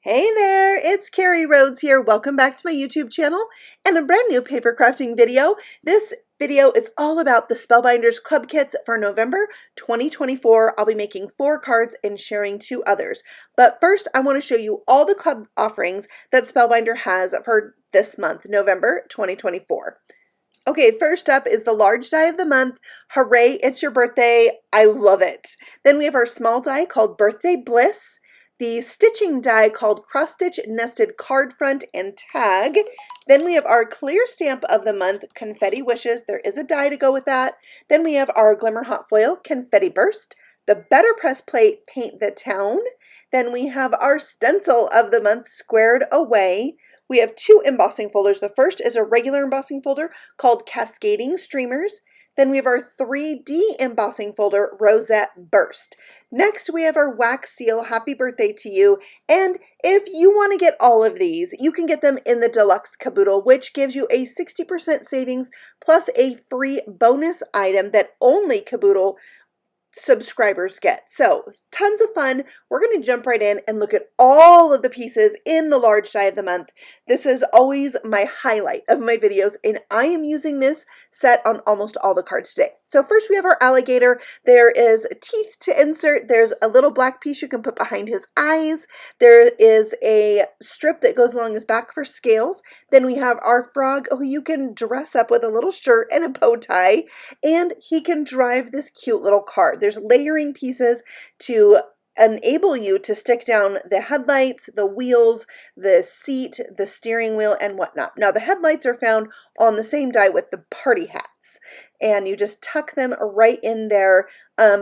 Hey there, it's Carrie Rhodes here. Welcome back to my YouTube channel and a brand new paper crafting video. This video is all about the Spellbinders Club Kits for November 2024. I'll be making 4 cards and sharing 2 others. But first, I want to show you all the club offerings that Spellbinder has for this month, November 2024. Okay, first up is the large die of the month. Hooray, it's your birthday. I love it. Then we have our small die called Birthday Bliss. The stitching die called Cross Stitch Nested Card Front and Tag. Then we have our clear stamp of the month, Confetti Wishes. There is a die to go with that. Then we have our Glimmer Hot Foil, Confetti Burst. The BetterPress plate, Paint the Town. Then we have our stencil of the month, Squared Away. We have 2 embossing folders. The first is a regular embossing folder called Cascading Streamers. Then we have our 3D embossing folder, Rosette Burst. Next, we have our wax seal, Happy Birthday to You. And if you want to get all of these, you can get them in the Deluxe Caboodle, which gives you a 60% savings plus a free bonus item that only Caboodle subscribers get. So tons of fun. We're going to jump right in and look at all of the pieces in the large die of the month. This is always my highlight of my videos, and I am using this set on almost all the cards today. So first we have our alligator. There is teeth to insert. There's a little black piece you can put behind his eyes. There is a strip that goes along his back for scales. Then we have our frog who you can dress up with a little shirt and a bow tie, and he can drive this cute little car. There's layering pieces to enable you to stick down the headlights, the wheels, the seat, the steering wheel, and whatnot. Now the headlights are found on the same die with the party hats, and you just tuck them right in there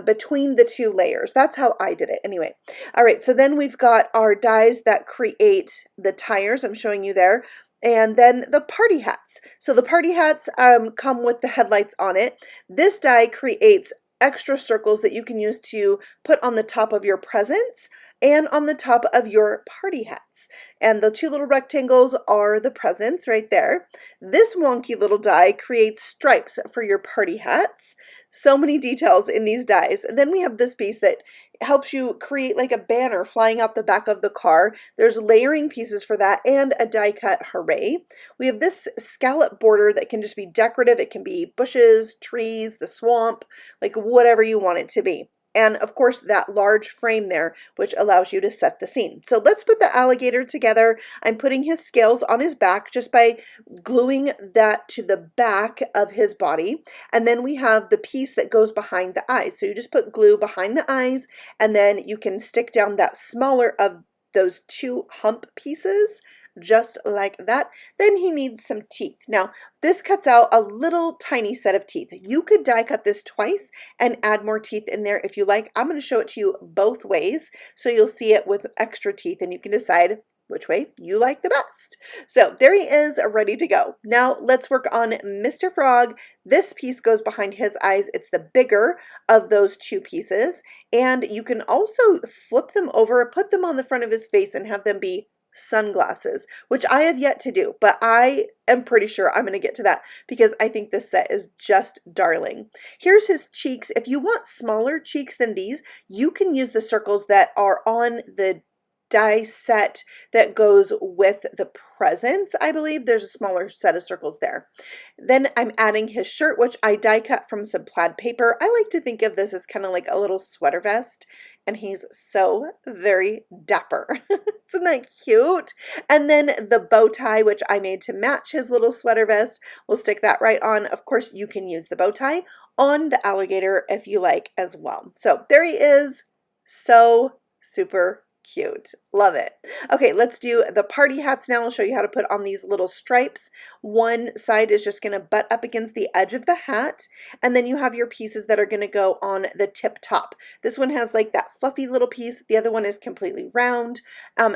between the 2 layers. That's how I did it anyway. All right, so then we've got our dies that create the tires. I'm showing you there. And then the party hats. So the party hats come with the headlights on it. This die creates extra circles that you can use to put on the top of your presents and on the top of your party hats. And the 2 little rectangles are the presents right there. This wonky little die creates stripes for your party hats. So many details in these dies. And then we have this piece that helps you create like a banner flying out the back of the car. There's layering pieces for that and a die cut. Hooray. We have this scallop border that can just be decorative. It can be bushes, trees, the swamp, like whatever you want it to be. And of course that large frame there, which allows you to set the scene. So let's put the alligator together. I'm putting his scales on his back just by gluing that to the back of his body. And then we have the piece that goes behind the eyes. So you just put glue behind the eyes, and then you can stick down that smaller of those 2 hump pieces, just like that. Then he needs some teeth. Now, this cuts out a little tiny set of teeth. You could die cut this twice and add more teeth in there if you like. I'm going to show it to you both ways, so you'll see it with extra teeth and you can decide which way you like the best. So there he is, ready to go. Now let's work on Mr. Frog. This piece goes behind his eyes. It's the bigger of those 2 pieces, and you can also flip them over, put them on the front of his face, and have them be sunglasses, which I have yet to do, but I am pretty sure I'm going to get to that because I think this set is just darling. Here's his cheeks. If you want smaller cheeks than these, you can use the circles that are on the die set that goes with the presents. I believe there's a smaller set of circles there. Then I'm adding his shirt, which I die cut from some plaid paper. I like to think of this as kind of like a little sweater vest, and he's so very dapper. Isn't that cute? And then the bow tie, which I made to match his little sweater vest, we'll stick that right on. Of course, you can use the bow tie on the alligator if you like as well. So there he is. So super cute. Love it. Okay, let's do the party hats now. I'll show you how to put on these little stripes. One side is just going to butt up against the edge of the hat, and then you have your pieces that are going to go on the tip top. This one has like that fluffy little piece. The other one is completely round.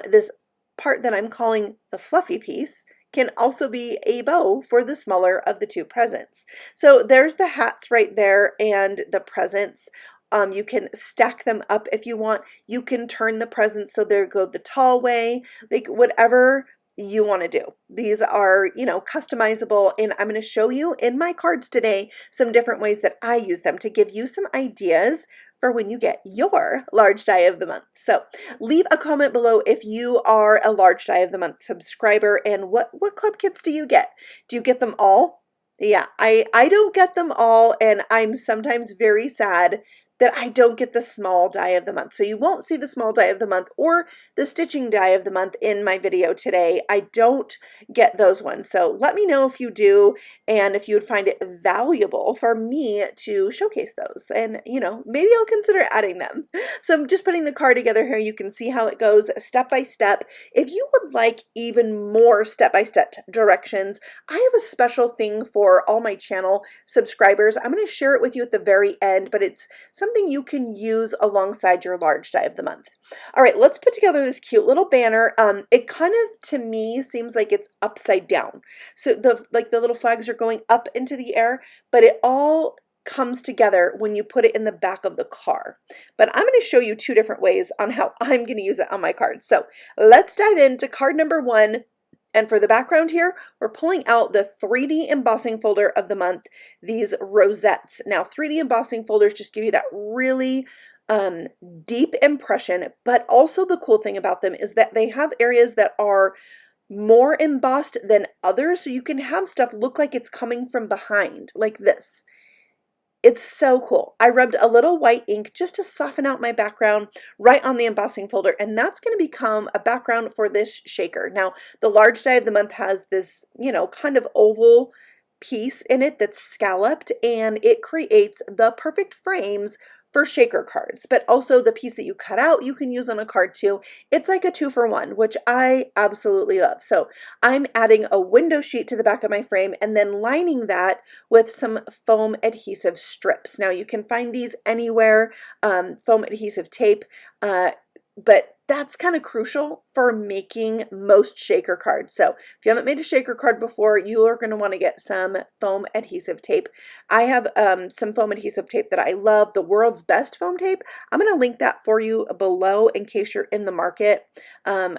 This part that I'm calling the fluffy piece can also be a bow for the smaller of the 2 presents. So there's the hats right there and the presents. You can stack them up if you want. You can turn the presents so they go the tall way, like whatever you want to do. These are, you know, customizable, and I'm going to show you in my cards today some different ways that I use them to give you some ideas for when you get your large die of the month. So leave a comment below if you are a large die of the month subscriber, and what club kits do you get? Do you get them all? Yeah, I don't get them all, and I'm sometimes very sad that I don't get the small die of the month. So you won't see the small die of the month or the stitching die of the month in my video today. I don't get those ones. So let me know if you do, and if you would find it valuable for me to showcase those. And, you know, maybe I'll consider adding them. So I'm just putting the card together here. You can see how it goes step by step. If you would like even more step-by-step directions, I have a special thing for all my channel subscribers. I'm going to share it with you at the very end, but it's something you can use alongside your large die of the month. All right, let's put together this cute little banner. It kind of, to me, seems like it's upside down. So the little flags are going up into the air, but it all comes together when you put it in the back of the car. But I'm going to show you two different ways on how I'm going to use it on my cards. So let's dive into card number 1. And for the background here, we're pulling out the 3D embossing folder of the month, these rosettes. Now, 3D embossing folders just give you that really deep impression, but also the cool thing about them is that they have areas that are more embossed than others, so you can have stuff look like it's coming from behind, like this. It's so cool. I rubbed a little white ink just to soften out my background right on the embossing folder, and that's going to become a background for this shaker. Now, the large die of the month has this, you know, kind of oval piece in it that's scalloped, and it creates the perfect frames for shaker cards, but also the piece that you cut out you can use on a card too. It's like a 2-for-1, which I absolutely love. So I'm adding a window sheet to the back of my frame and then lining that with some foam adhesive strips. Now you can find these anywhere, foam adhesive tape, but that's kind of crucial for making most shaker cards. So if you haven't made a shaker card before, you are going to want to get some foam adhesive tape. I have some foam adhesive tape that I love, the world's best foam tape. I'm going to link that for you below in case you're in the market.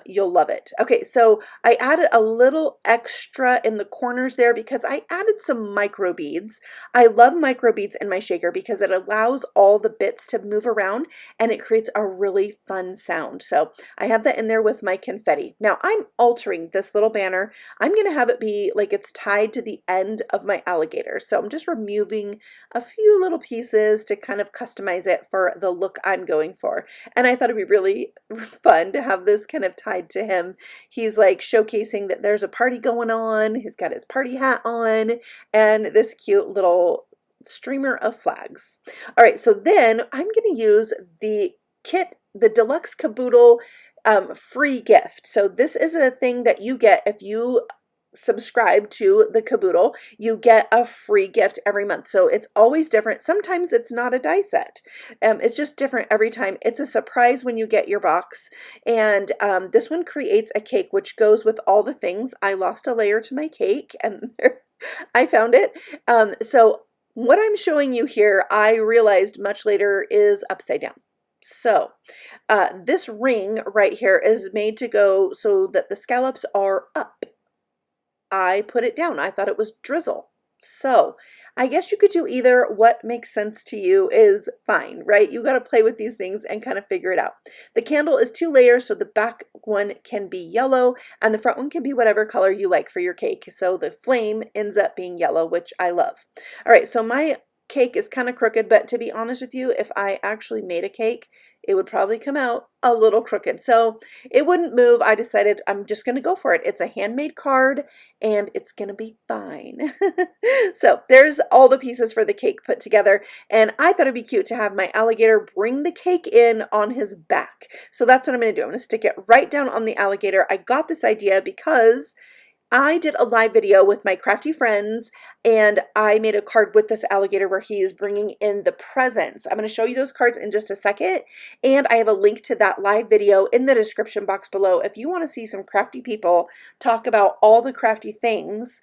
You'll love it. Okay, so I added a little extra in the corners there because I added some micro beads. I love micro beads in my shaker because it allows all the bits to move around and it creates a really fun sound. So I have that in there with my confetti. Now I'm altering this little banner. I'm going to have it be like it's tied to the end of my alligator. So I'm just removing a few little pieces to kind of customize it for the look I'm going for. And I thought it'd be really fun to have this kind of tied to him. He's like showcasing that there's a party going on. He's got his party hat on and this cute little streamer of flags. All right, so then I'm going to use the kit, the Deluxe Caboodle free gift. So this is a thing that you get if you subscribe to the Caboodle. You get a free gift every month. So it's always different. Sometimes it's not a die set. It's just different every time. It's a surprise when you get your box. And this one creates a cake which goes with all the things. I lost a layer to my cake and I found it. So what I'm showing you here, I realized much later, is upside down. So this ring right here is made to go so that the scallops are up. I put it down. I thought it was drizzle. So I guess you could do either. What makes sense to you is fine, right? You got to play with these things and kind of figure it out. The candle is 2 layers, so the back one can be yellow and the front one can be whatever color you like for your cake. So the flame ends up being yellow, which I love. All right, so my cake is kind of crooked, but to be honest with you, if I actually made a cake, it would probably come out a little crooked. So it wouldn't move. I decided I'm just going to go for it. It's a handmade card and it's going to be fine. So there's all the pieces for the cake put together. And I thought it'd be cute to have my alligator bring the cake in on his back. So that's what I'm going to do. I'm going to stick it right down on the alligator. I got this idea because I did a live video with my crafty friends and I made a card with this alligator where he is bringing in the presents. I'm going to show you those cards in just a second, and I have a link to that live video in the description box below if you want to see some crafty people talk about all the crafty things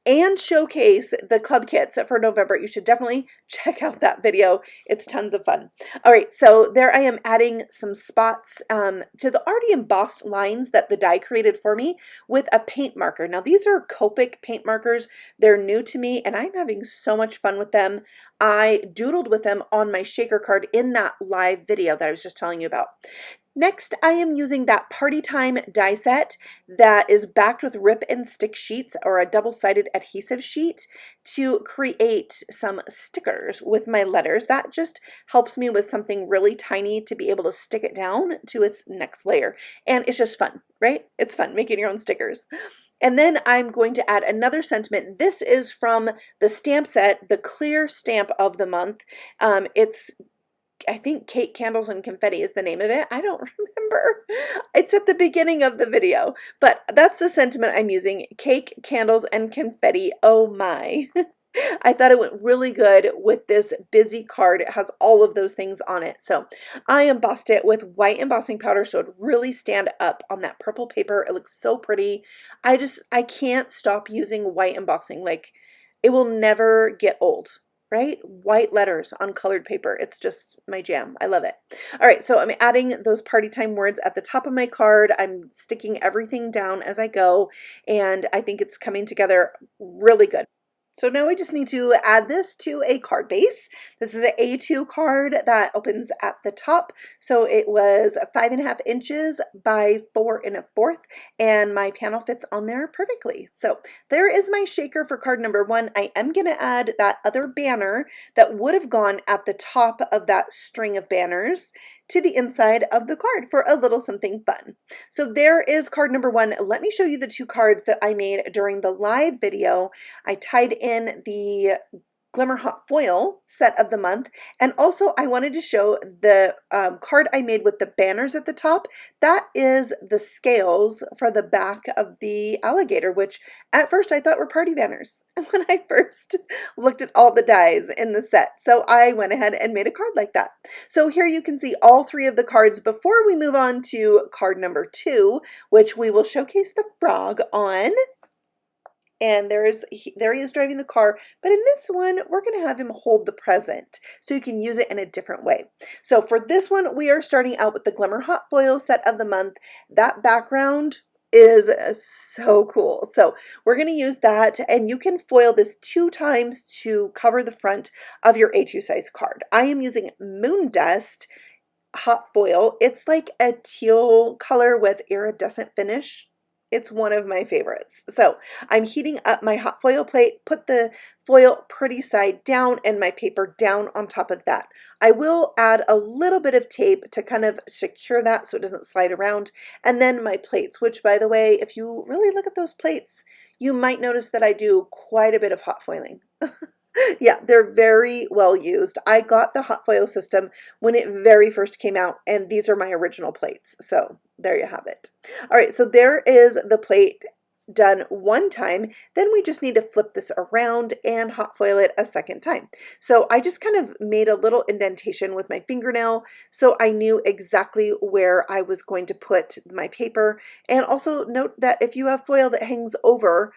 and showcase the club kits for November. You should definitely check out that video. It's tons of fun. All right, so there I am adding some spots to the already embossed lines that the die created for me with a paint marker. Now these are Copic paint markers. They're new to me and I'm having so much fun with them. I doodled with them on my shaker card in that live video that I was just telling you about. Next, I am using that Party Time die set that is backed with rip and stick sheets or a double-sided adhesive sheet to create some stickers with my letters. That just helps me with something really tiny to be able to stick it down to its next layer. And it's just fun, right? It's fun making your own stickers. And then I'm going to add another sentiment. This is from the stamp set, the clear stamp of the month. It's I think Cake, Candles, and Confetti is the name of it. I don't remember. It's at the beginning of the video, but that's the sentiment I'm using. Cake, Candles, and Confetti. Oh my. I thought it went really good with this busy card. It has all of those things on it. So I embossed it with white embossing powder so it really stand up on that purple paper. It looks so pretty. I can't stop using white embossing. Like, it will never get old. Right? White letters on colored paper. It's just my jam. I love it. All right, so I'm adding those party time words at the top of my card. I'm sticking everything down as I go, and I think it's coming together really good. So now we just need to add this to a card base. This is an A2 card that opens at the top. So it was 5.5 inches by 4 1/4, and my panel fits on there perfectly. So there is my shaker for card number 1. I am going to add that other banner that would have gone at the top of that string of banners to the inside of the card for a little something fun. So there is card number 1. Let me show you the 2 cards that I made during the live video. I tied in the Glimmer Hot Foil set of the month, and also I wanted to show the card I made with the banners at the top. That is the scales for the back of the alligator, which at first I thought were party banners when I first looked at all the dies in the set. So I went ahead and made a card like that. So here you can see all 3 of the cards before we move on to card number 2, which we will showcase the frog on. And there he is driving the car, but in this one, we're going to have him hold the present so you can use it in a different way. So for this one, we are starting out with the Glimmer Hot Foil set of the month. That background is so cool. So we're going to use that, and you can foil this 2 times to cover the front of your A2 size card. I am using Moondust hot foil. It's like a teal color with iridescent finish. It's one of my favorites. So I'm heating up my hot foil plate, put the foil pretty side down and my paper down on top of that. I will add a little bit of tape to kind of secure that so it doesn't slide around. And then my plates, which by the way, if you really look at those plates, you might notice that I do quite a bit of hot foiling. Yeah, they're very well used. I got the hot foil system when it very first came out, and these are my original plates. So there you have it. All right, so there is the plate done 1 time. Then we just need to flip this around and hot foil it a 2nd time. So I just kind of made a little indentation with my fingernail so I knew exactly where I was going to put my paper. And also note that if you have foil that hangs over,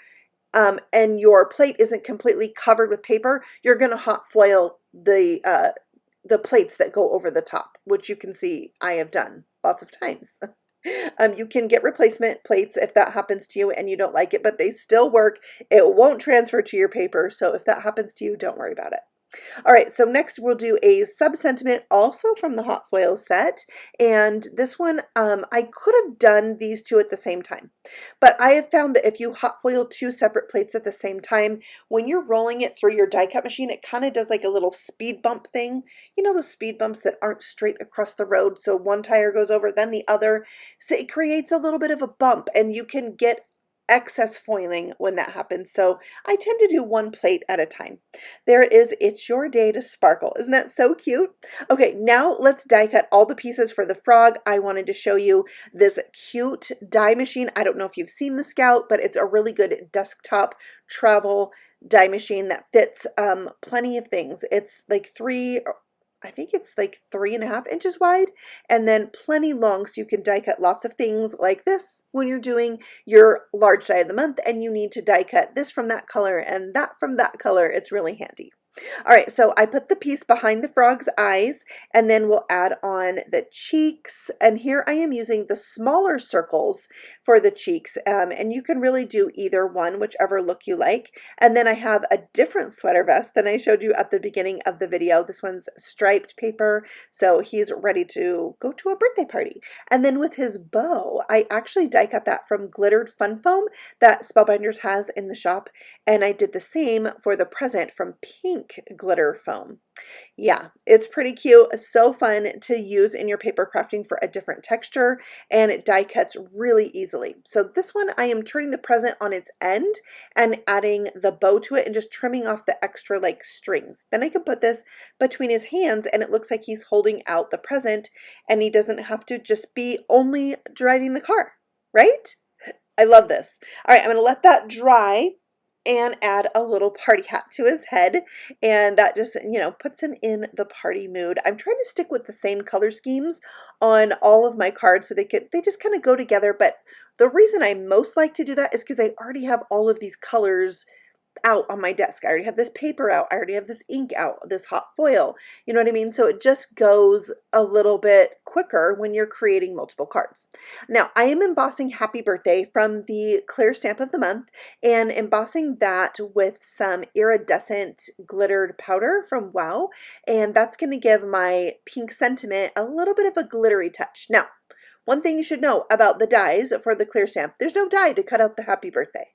and your plate isn't completely covered with paper, you're going to hot foil the plates that go over the top, which you can see I have done lots of times. You can get replacement plates if that happens to you and you don't like it, but they still work. It won't transfer to your paper, so if that happens to you, don't worry about it. All right, so next we'll do a sub-sentiment also from the hot foil set, and this one I could have done these 2 at the same time, but I have found that if you hot foil 2 separate plates at the same time, when you're rolling it through your die cut machine, it kind of does like a little speed bump thing. You know, those speed bumps that aren't straight across the road, so one tire goes over then the other, so it creates a little bit of a bump, and you can get excess foiling when that happens. So I tend to do 1 plate at a time. There it is. It's your day to sparkle. Isn't that so cute? Okay, now let's die cut all the pieces for the frog. I wanted to show you this cute die machine. I don't know if you've seen the Scout, but it's a really good desktop travel die machine that fits plenty of things. It's like 3 I think it's like 3.5 inches wide, and then plenty long, so you can die cut lots of things like this when you're doing your large die of the month and you need to die cut this from that color and that from that color. It's really handy. All right, so I put the piece behind the frog's eyes, and then we'll add on the cheeks. And here I am using the smaller circles for the cheeks, and you can really do either one, whichever look you like. And then I have a different sweater vest than I showed you at the beginning of the video. This one's striped paper, so he's ready to go to a birthday party. And then with his bow, I actually die cut that from glittered fun foam that Spellbinders has in the shop, and I did the same for the present from pink glitter foam. Yeah, it's pretty cute. So fun to use in your paper crafting for a different texture, and it die cuts really easily. So this one I am turning the present on its end and adding the bow to it and just trimming off the extra like strings. Then I can put this between his hands and it looks like he's holding out the present and he doesn't have to just be only driving the car, right? I love this. All right, I'm going to let that dry and add a little party hat to his head, and that just, you know, puts him in the party mood. I'm trying to stick with the same color schemes on all of my cards so they just kind of go together, but the reason I most like to do that is because I already have all of these colors out on my desk. I already have this paper out. I already have this ink out, this hot foil. You know what I mean? So it just goes a little bit quicker when you're creating multiple cards. Now, I am embossing Happy Birthday from the Clear Stamp of the Month and embossing that with some iridescent glittered powder from Wow. And that's going to give my pink sentiment a little bit of a glittery touch. Now, one thing you should know about the dies for the Clear Stamp, there's no die to cut out the Happy Birthday.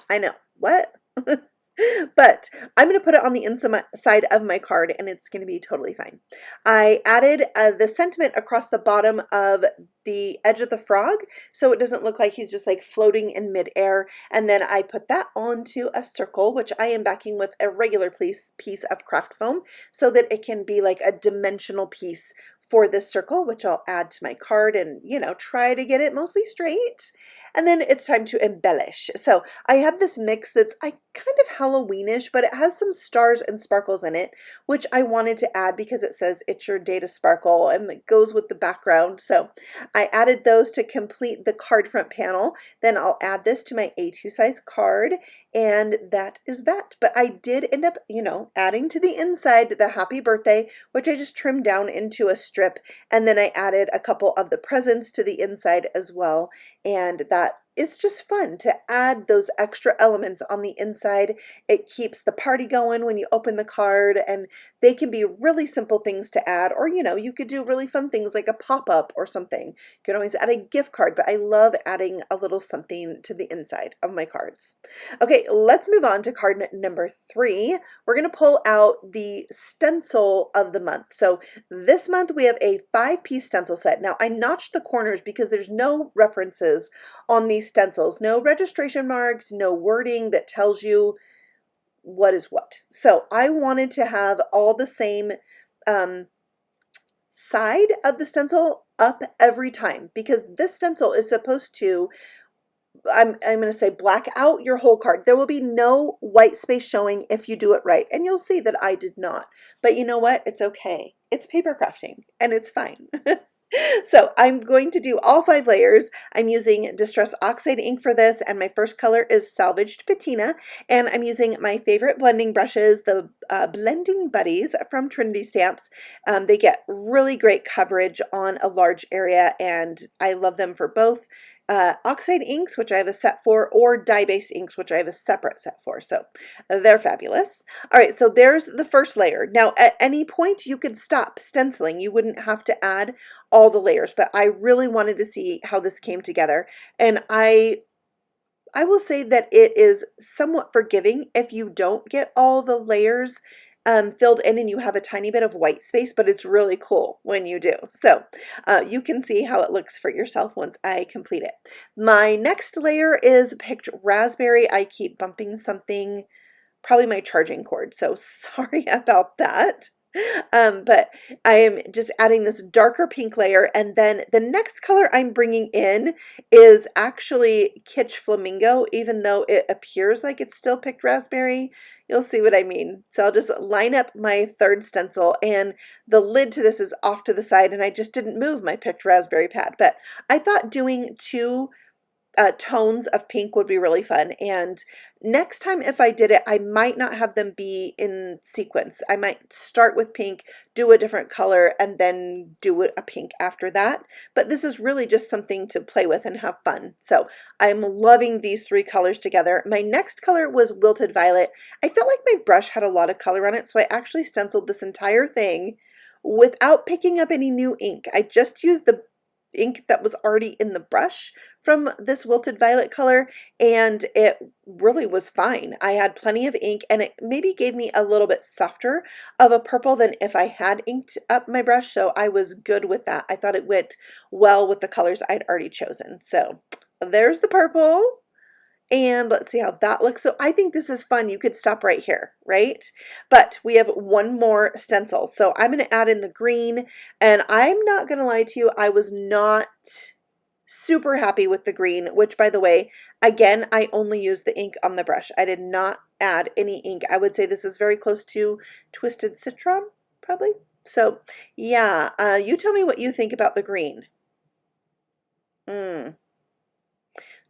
I know. What? But I'm going to put it on the inside of my card and it's going to be totally fine. I added the sentiment across the bottom of the edge of the frog so it doesn't look like he's just like floating in midair. And then I put that onto a circle, which I am backing with a regular piece of craft foam so that it can be like a dimensional piece for this circle, which I'll add to my card and, you know, try to get it mostly straight. And then it's time to embellish. So I have this mix that's kind of Halloweenish, but it has some stars and sparkles in it, which I wanted to add because it says it's your day to sparkle and it goes with the background. So I added those to complete the card front panel. Then I'll add this to my A2 size card, and that is that. But I did end up, you know, adding to the inside the Happy Birthday, which I just trimmed down into a strip, and then I added a couple of the presents to the inside as well, and that it's just fun to add those extra elements on the inside. It keeps the party going when you open the card, and they can be really simple things to add, or you know, you could do really fun things like a pop-up or something. You can always add a gift card, but I love adding a little something to the inside of my cards. Okay, let's move on to card number 3. We're going to pull out the stencil of the month. So this month we have a 5-piece stencil set. Now I notched the corners because there's no references on these stencils, no registration marks, no wording that tells you what is what. So I wanted to have all the same side of the stencil up every time because this stencil is supposed to, I'm going to say, black out your whole card. There will be no white space showing if you do it right. And you'll see that I did not. But you know what? It's okay. It's paper crafting and it's fine. So I'm going to do all 5 layers. I'm using Distress Oxide ink for this, and my first color is Salvaged Petunia, and I'm using my favorite blending brushes, the Blending Buddies from Trinity Stamps. They get really great coverage on a large area, and I love them for both oxide inks, which I have a set for, or dye-based inks, which I have a separate set for. So they're fabulous. All right, so there's the first layer. Now, at any point, you could stop stenciling. You wouldn't have to add all the layers, but I really wanted to see how this came together. And I will say that it is somewhat forgiving if you don't get all the layers filled in and you have a tiny bit of white space, but it's really cool when you do. So you can see how it looks for yourself once I complete it. My next layer is picked raspberry. I keep bumping something, probably my charging cord, so sorry about that. But I am just adding this darker pink layer, and then the next color I'm bringing in is actually Kitsch Flamingo, even though it appears like it's still picked raspberry. You'll see what I mean. So I'll just line up my third stencil, and the lid to this is off to the side, and I just didn't move my picked raspberry pad. But I thought doing two tones of pink would be really fun, and next time if I did it, I might not have them be in sequence. I might start with pink, do a different color, and then do a pink after that, but this is really just something to play with and have fun. So I'm loving these three colors together. My next color was Wilted Violet. I felt like my brush had a lot of color on it, so I actually stenciled this entire thing without picking up any new ink. I just used the ink that was already in the brush from this Wilted Violet color, and it really was fine. I had plenty of ink, and it maybe gave me a little bit softer of a purple than if I had inked up my brush, so I was good with that. I thought it went well with the colors I'd already chosen. So there's the purple. And let's see how that looks. So I think this is fun. You could stop right here, right? But we have one more stencil. So I'm going to add in the green, and I'm not going to lie to you, I was not super happy with the green, which, by the way, again, I only used the ink on the brush. I did not add any ink. I would say this is very close to Twisted Citron, probably. So yeah, you tell me what you think about the green.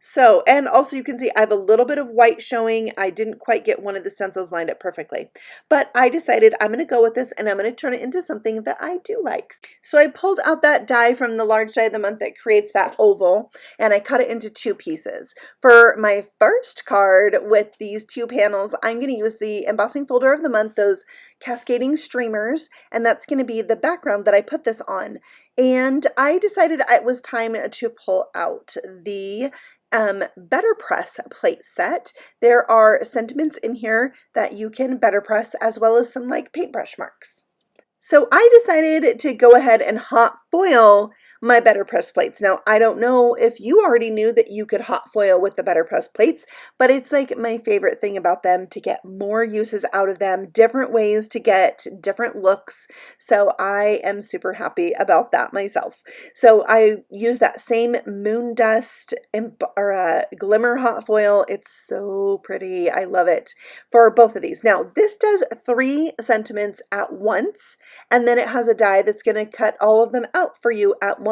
So, and also you can see I have a little bit of white showing. I didn't quite get one of the stencils lined up perfectly, but I decided I'm going to go with this, and I'm going to turn it into something that I do like. So I pulled out that die from the large die of the month that creates that oval, and I cut it into two pieces. For my first card with these two panels, I'm going to use the embossing folder of the month, those cascading streamers, and that's going to be the background that I put this on. And I decided it was time to pull out the BetterPress plate set. There are sentiments in here that you can BetterPress, as well as some like paintbrush marks. So I decided to go ahead and hot foil my BetterPress plates. Now, I don't know if you already knew that you could hot foil with the BetterPress plates, but it's like my favorite thing about them, to get more uses out of them, different ways to get different looks. So I am super happy about that myself. So I use that same Moondust Glimmer hot foil. It's so pretty. I love it for both of these. Now, this does 3 sentiments at once, and then it has a die that's going to cut all of them out for you at once.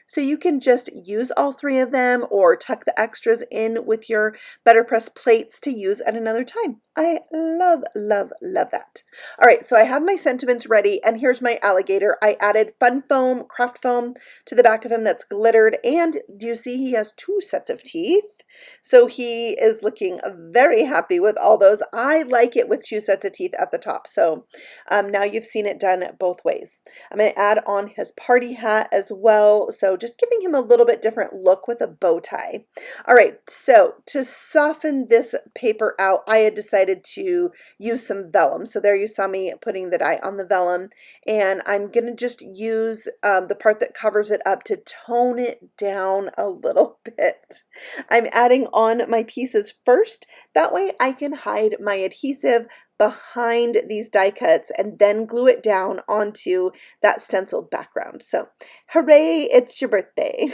So you can just use all 3 of them, or tuck the extras in with your BetterPress plates to use at another time. I love, love, love that. All right, so I have my sentiments ready, and here's my alligator. I added fun foam, craft foam to the back of him that's glittered, and do you see he has 2 sets of teeth? So he is looking very happy with all those. I like it with 2 sets of teeth at the top. So now you've seen it done both ways. I'm going to add on his party hat as well. So just giving him a little bit different look with a bow tie. All right, so to soften this paper out, I had decided to use some vellum. So there you saw me putting the die on the vellum, and I'm going to just use the part that covers it up to tone it down a little bit. I'm adding on my pieces first. That way I can hide my adhesive behind these die cuts and then glue it down onto that stenciled background. So hooray, it's your birthday.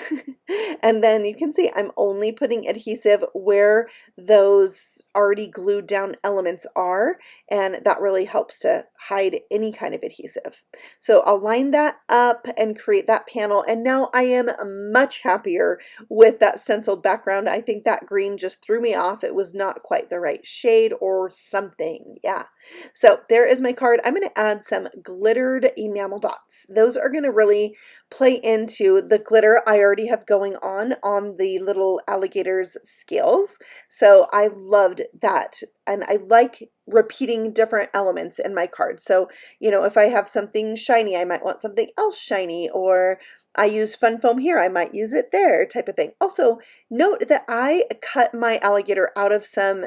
And then you can see I'm only putting adhesive where those already glued down elements are, and that really helps to hide any kind of adhesive. So I'll line that up and create that panel, and now I am much happier with that stenciled background. I think that green just threw me off. It was not quite the right shade or something. Yeah. So there is my card. I'm going to add some glittered enamel dots. Those are going to really play into the glitter I already have going on the little alligator's scales. So I loved that. And I like repeating different elements in my card. So, you know, if I have something shiny, I might want something else shiny, or I used fun foam here, I might use it there, type of thing. Also, note that I cut my alligator out of some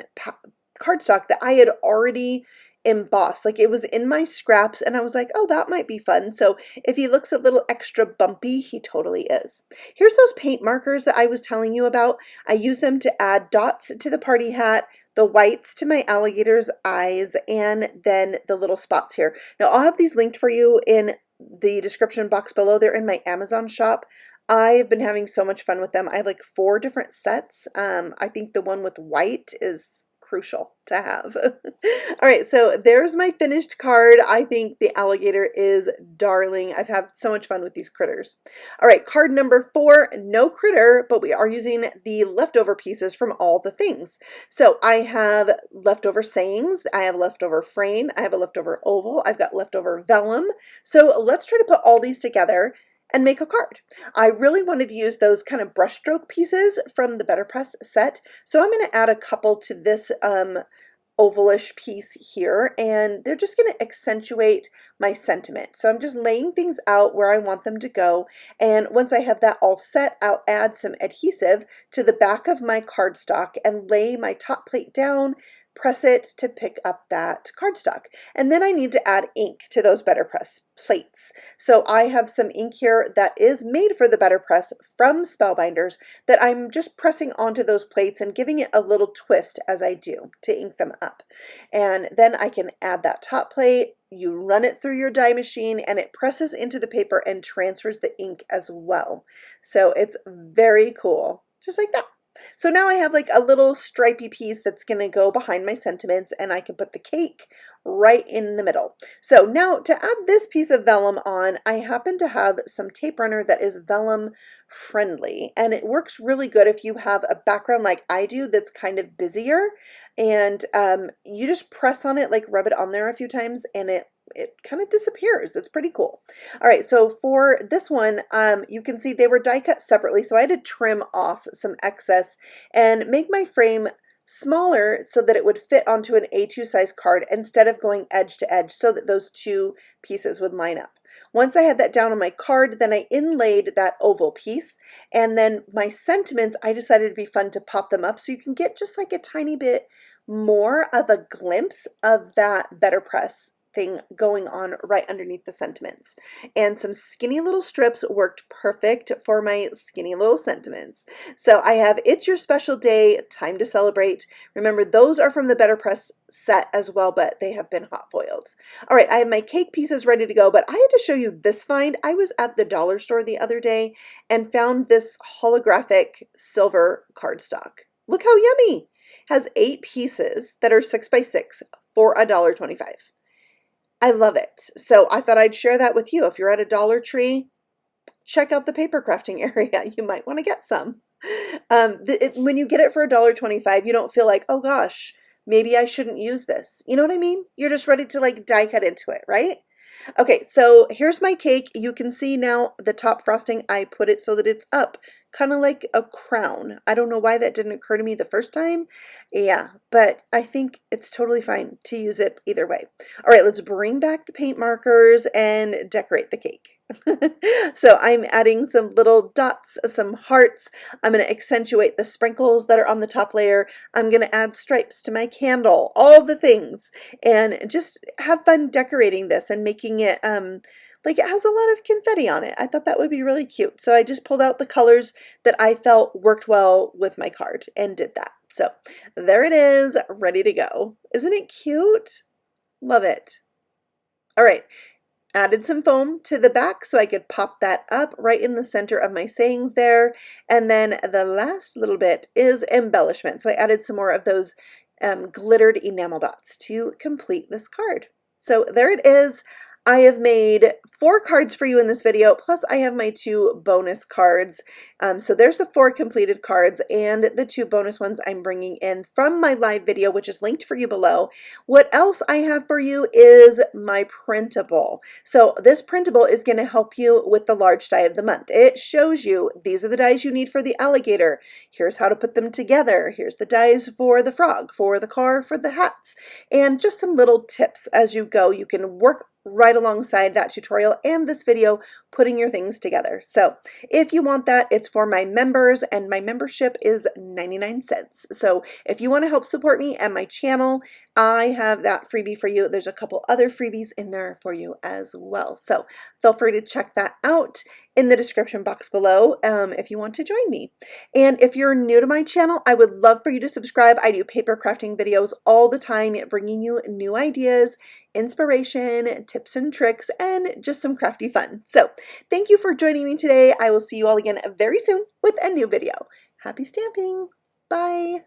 cardstock that I had already embossed. Like, it was in my scraps and I was like, oh, that might be fun. So if he looks a little extra bumpy, he totally is. Here's those paint markers that I was telling you about. I use them to add dots to the party hat, the whites to my alligator's eyes, and then the little spots here. Now, I'll have these linked for you in the description box below. They're in my Amazon shop. I've been having so much fun with them. I have like 4 different sets. I think the one with white is crucial to have. All right, so there's my finished card. I think the alligator is darling. I've had so much fun with these critters. All right, card number 4, no critter, but we are using the leftover pieces from all the things. So I have leftover sayings, I have leftover frame, I have a leftover oval, I've got leftover vellum. So let's try to put all these together and make a card. I really wanted to use those kind of brushstroke pieces from the BetterPress set, so I'm going to add a couple to this ovalish piece here, and they're just going to accentuate my sentiment. So I'm just laying things out where I want them to go, and once I have that all set, I'll add some adhesive to the back of my cardstock and lay my top plate down, press it to pick up that cardstock. And then I need to add ink to those BetterPress plates. So I have some ink here that is made for the BetterPress from Spellbinders that I'm just pressing onto those plates and giving it a little twist as I do to ink them up. And then I can add that top plate. You run it through your die machine and it presses into the paper and transfers the ink as well. So it's very cool, just like that. So now I have like a little stripy piece that's going to go behind my sentiments, and I can put the cake right in the middle. So now to add this piece of vellum on, I happen to have some tape runner that is vellum friendly, and it works really good if you have a background like I do that's kind of busier, and you just press on it, like rub it on there a few times, and it kind of disappears. It's pretty cool. All right, so for this one, you can see they were die cut separately, so I had to trim off some excess and make my frame smaller so that it would fit onto an A2 size card instead of going edge to edge, so that those 2 pieces would line up. Once I had that down on my card, then I inlaid that oval piece, and then my sentiments, I decided it'd be fun to pop them up so you can get just like a tiny bit more of a glimpse of that BetterPress thing going on right underneath the sentiments. And some skinny little strips worked perfect for my skinny little sentiments. So I have It's Your Special Day, Time to Celebrate. Remember, those are from the BetterPress set as well, but they have been hot foiled. All right, I have my cake pieces ready to go, but I had to show you this find. I was at the dollar store the other day and found this holographic silver cardstock. Look how yummy! Has 8 pieces that are 6 by 6 for $1.25. I love it. So I thought I'd share that with you. If you're at a Dollar Tree, check out the paper crafting area. You might want to get some. When you get it for $1.25, you don't feel like, oh gosh, maybe I shouldn't use this. You know what I mean? You're just ready to like die cut into it, right? Okay, so here's my cake. You can see now the top frosting, I put it so that it's up, kind of like a crown. I don't know why that didn't occur to me the first time. Yeah, but I think it's totally fine to use it either way. All right, let's bring back the paint markers and decorate the cake. So I'm adding some little dots, some hearts. I'm going to accentuate the sprinkles that are on the top layer. I'm going to add stripes to my candle, all the things, and just have fun decorating this and making it like it has a lot of confetti on it. I thought that would be really cute. So I just pulled out the colors that I felt worked well with my card and did that. So there it is, ready to go. Isn't it cute? Love it. All right. Added some foam to the back so I could pop that up right in the center of my sayings there. And then the last little bit is embellishment. So I added some more of those glittered enamel dots to complete this card. So there it is. I have made 4 cards for you in this video, plus I have my 2 bonus cards. So there's the 4 completed cards and the 2 bonus ones I'm bringing in from my live video, which is linked for you below. What else I have for you is my printable. So this printable is going to help you with the large die of the month. It shows you these are the dies you need for the alligator. Here's how to put them together. Here's the dies for the frog, for the car, for the hats, and just some little tips as you go. You can work right alongside that tutorial and this video putting your things together. So if you want that, it's for my members, and my membership is 99 cents. So if you want to help support me and my channel, I have that freebie for you. There's a couple other freebies in there for you as well. So feel free to check that out in the description box below if you want to join me. And if you're new to my channel, I would love for you to subscribe. I do paper crafting videos all the time, bringing you new ideas, inspiration, tips and tricks, and just some crafty fun. So thank you for joining me today. I will see you all again very soon with a new video. Happy stamping! Bye!